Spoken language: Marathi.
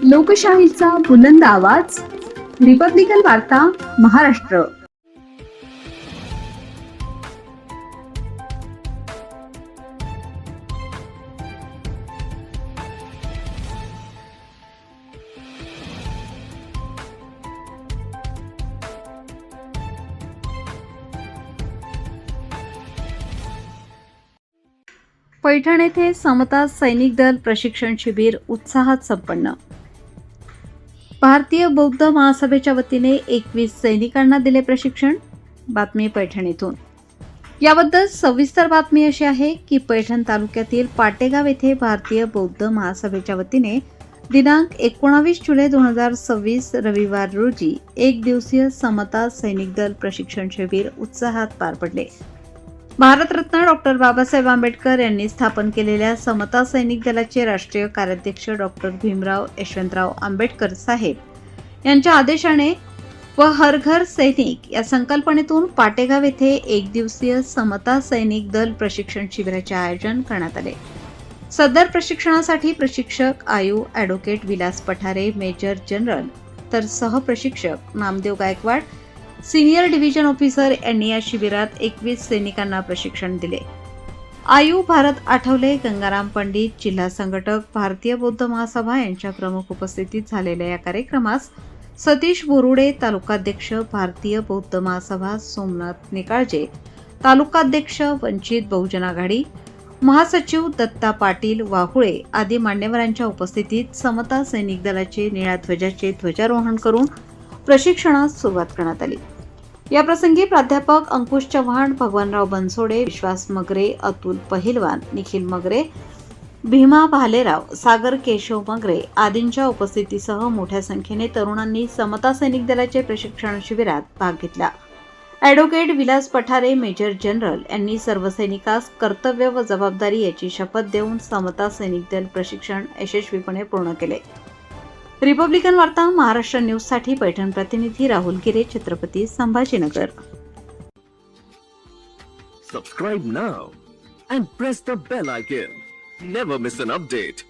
लोकशाहीचा बुलंद आवाज, रिपब्लिकन वार्ता, महाराष्ट्र. पैठण येथे समता सैनिक दल प्रशिक्षण शिबिर उत्साहात संपन्न. भारतीय बौद्ध महासभेच्या वतीने 21 सैनिकांना दिले प्रशिक्षण. बातमी पैठण येथून. याबद्दल सविस्तर बातमी अशी आहे की पैठण तालुक्यातील पाटेगाव येथे भारतीय बौद्ध महासभेच्या वतीने दिनांक 19 जुलै 2026 रविवार रोजी एक दिवसीय समता सैनिक दल प्रशिक्षण शिबिर उत्साहात पार पडले. भारतरत्न डॉक्टर बाबासाहेब आंबेडकर यांनी स्थापन केलेल्या समता सैनिक दलाचे राष्ट्रीय कार्याध्यक्ष डॉक्टर भीमराव यशवंतराव आंबेडकर साहेब यांच्या आदेशाने व हर घर सैनिक या संकल्पनेतून पाटेगाव येथे एक दिवसीय समता सैनिक दल प्रशिक्षण शिबिराचे आयोजन करण्यात आले. सदर प्रशिक्षणासाठी प्रशिक्षक आयु advocate Vilas Pathare major general तर सहप्रशिक्षक Namdev Gaikwad senior division officer यांनी या शिबिरात 21 सैनिकांना प्रशिक्षण दिले. आयु भारत आठवले, गंगाराम पंडित जिल्हा संघटक भारतीय बौद्ध महासभा यांच्या प्रमुख उपस्थितीत झालेल्या या कार्यक्रमास सतीश बोरुडे तालुकाध्यक्ष भारतीय बौद्ध महासभा, सोमनाथ निकाळजे तालुकाध्यक्ष वंचित बहुजन आघाडी, महासचिव दत्ता पाटील वाहुळे आदी मान्यवरांच्या उपस्थितीत समता सैनिक दलाचे निळ्या ध्वजाचे ध्वजारोहण करून प्रशिक्षणास सुरुवात करण्यात आली. या प्रसंगी प्राध्यापक अंकुश चव्हाण, भगवानराव बनसोडे, विश्वास मगरे, अतुल पहिलवान, निखिल मगरे, भीमा भालेराव, सागर केशव मगरे आदींच्या उपस्थितीसह मोठ्या संख्येने तरुणांनी समता सैनिक दलाचे प्रशिक्षण शिबिरात भाग घेतला. Advocate Vilas Pathare major general यांनी सर्व सैनिकास कर्तव्य व जबाबदारी याची शपथ देऊन समता सैनिक दल प्रशिक्षण यशस्वीपणे पूर्ण केले. रिपब्लिकन वार्ता महाराष्ट्र न्यूज साठी पैठण प्रतिनिधी राहुल गिरे, Chhatrapati Sambhajinagar. Subscribe now and press the bell icon. Never miss an update.